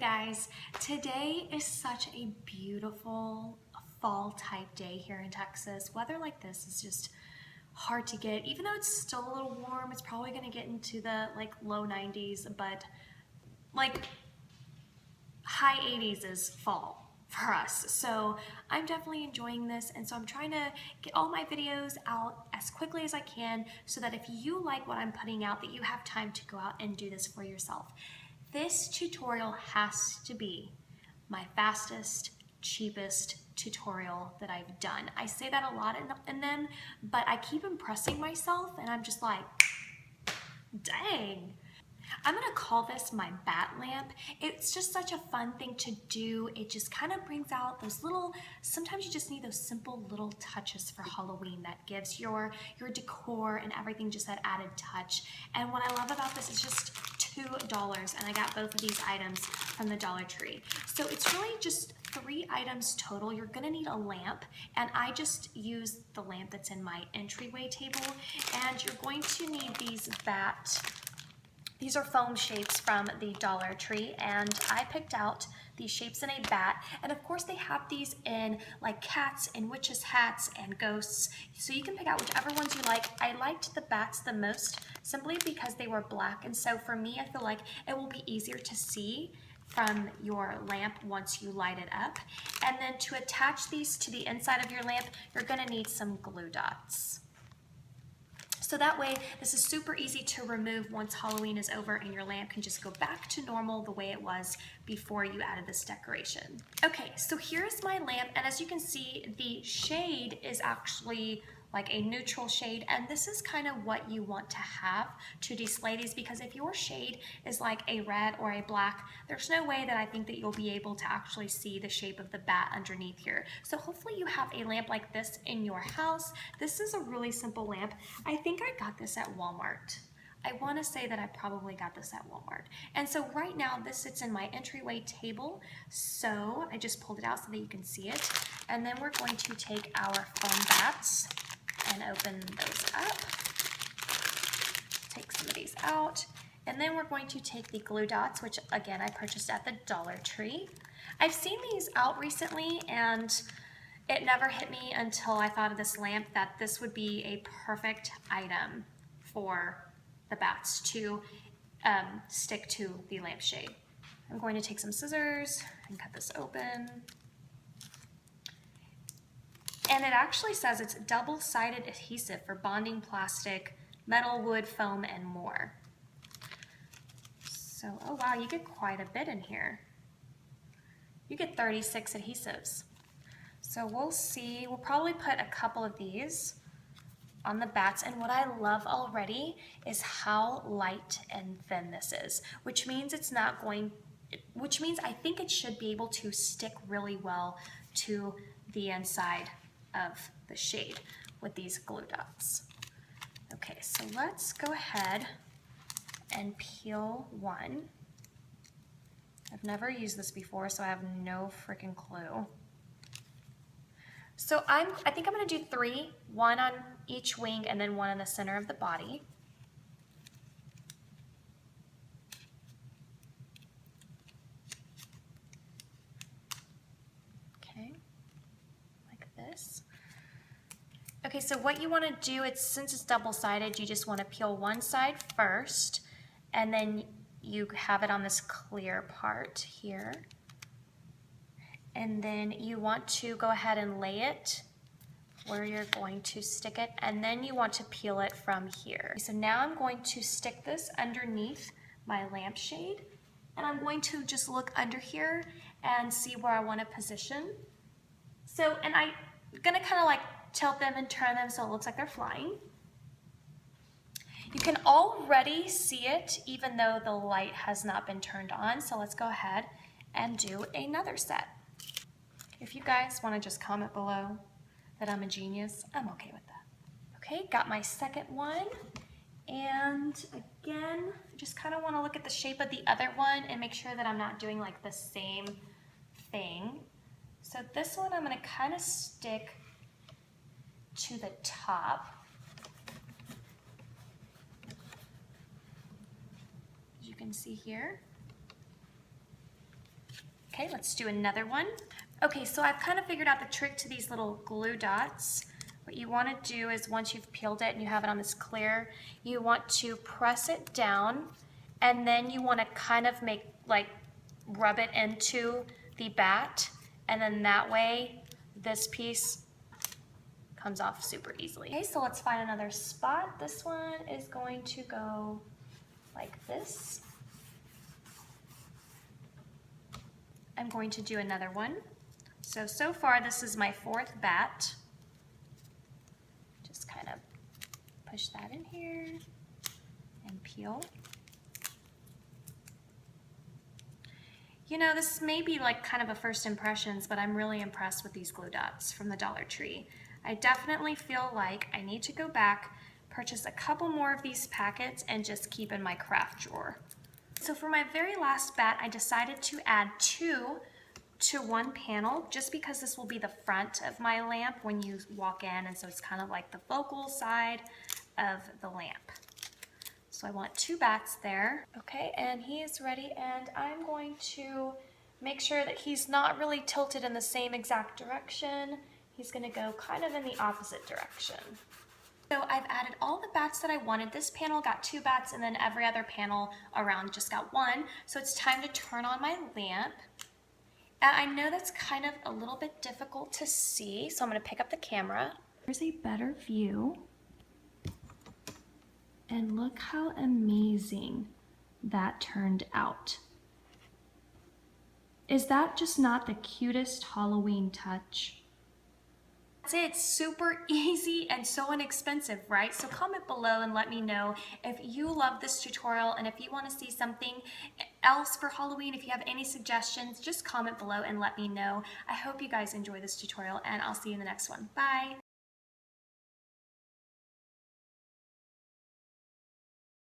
guys, today is such a beautiful fall type day here in Texas. Weather like this is just hard to get. Even though it's still a little warm, it's probably going to get into the low 90s, but high 80s is fall for us. So I'm definitely enjoying this, and so I'm trying to get all my videos out as quickly as I can so that if you like what I'm putting out, that you have time to go out and do this for yourself. This tutorial has to be my fastest, cheapest tutorial that I've done. I say that a lot in them, but I keep impressing myself and I'm just like, dang. I'm gonna call this my bat lamp. It's just such a fun thing to do. It just kind of brings out those little, sometimes you just need those simple little touches for Halloween that gives your decor and everything just that added touch. And what I love about this is just $2, and I got both of these items from the Dollar Tree. So it's really just 3 items total. You're gonna need a lamp, and I just use the lamp that's in my entryway table. And you're going to need these are foam shapes from the Dollar Tree, and I picked out these shapes in a bat, and of course they have these in like cats and witches hats and ghosts, so you can pick out whichever ones you like. I liked the bats the most simply because they were black, and so for me I feel like it will be easier to see from your lamp once you light it up. And then to attach these to the inside of your lamp, you're going to need some glue dots. So that way, this is super easy to remove once Halloween is over and your lamp can just go back to normal the way it was before you added this decoration. Okay, so here's my lamp, and as you can see, the shade is actually like a neutral shade, and this is kind of what you want to have to display these, because if your shade is like a red or a black, there's no way that I think that you'll be able to actually see the shape of the bat underneath here. So hopefully you have a lamp like this in your house. This is a really simple lamp. I think I got this at Walmart. I want to say that I probably got this at Walmart. And so right now this sits in my entryway table. So I just pulled it out so that you can see it. And then we're going to take our foam bats and open those up. Take some of these out. And then we're going to take the glue dots, which again I purchased at the Dollar Tree. I've seen these out recently, and it never hit me until I thought of this lamp that this would be a perfect item for the bats to stick to the lampshade. I'm going to take some scissors and cut this open. And it actually says it's double-sided adhesive for bonding plastic, metal, wood, foam, and more. So, oh wow, you get quite a bit in here. You get 36 adhesives. So we'll see, we'll probably put a couple of these on the bats, and what I love already is how light and thin this is, which means I think it should be able to stick really well to the inside of the shade with these glue dots. Okay, so let's go ahead and peel one. I've never used this before, so I have no freaking clue. So I think I'm gonna do 3, 1 on each wing and then 1 in the center of the body. Okay, like this. Okay, so what you want to do, since it's double-sided, you just want to peel one side first, and then you have it on this clear part here. And then you want to go ahead and lay it where you're going to stick it, and then you want to peel it from here. So now I'm going to stick this underneath my lampshade, and I'm going to just look under here and see where I want to position. So, and I'm gonna kind of like tilt them and turn them so it looks like they're flying. You can already see it even though the light has not been turned on, so let's go ahead and do another set. If you guys want to just comment below that I'm a genius, I'm okay with that. Okay, got my second one, and again, just kind of want to look at the shape of the other one and make sure that I'm not doing like the same thing. So this one I'm going to kind of stick to the top. As you can see here. Okay, let's do another one. Okay, so I've kind of figured out the trick to these little glue dots. What you want to do is once you've peeled it and you have it on this clear, you want to press it down, and then you want to kind of make, like, rub it into the bat, and then that way this piece comes off super easily. Okay, so let's find another spot. This one is going to go like this. I'm going to do another one. So far this is my 4th bat. Just kind of push that in here and peel. You know, this may be like kind of a first impressions, but I'm really impressed with these glue dots from the Dollar Tree. I definitely feel like I need to go back, purchase a couple more of these packets, and just keep in my craft drawer. So for my very last bat, I decided to add 2 to one panel, just because this will be the front of my lamp when you walk in, and so it's kind of like the focal side of the lamp. So I want 2 bats there. Okay, and he is ready, and I'm going to make sure that he's not really tilted in the same exact direction. He's gonna go kind of in the opposite direction. So I've added all the bats that I wanted. This panel got 2 bats, and then every other panel around just got 1. So it's time to turn on my lamp. And I know that's kind of a little bit difficult to see, so I'm gonna pick up the camera. Here's a better view. And look how amazing that turned out. Is that just not the cutest Halloween touch? That's it. It's super easy and so inexpensive, right? So comment below and let me know if you love this tutorial, and if you want to see something else for Halloween. If you have any suggestions, just comment below and let me know. I hope you guys enjoy this tutorial, and I'll see you in the next one. Bye!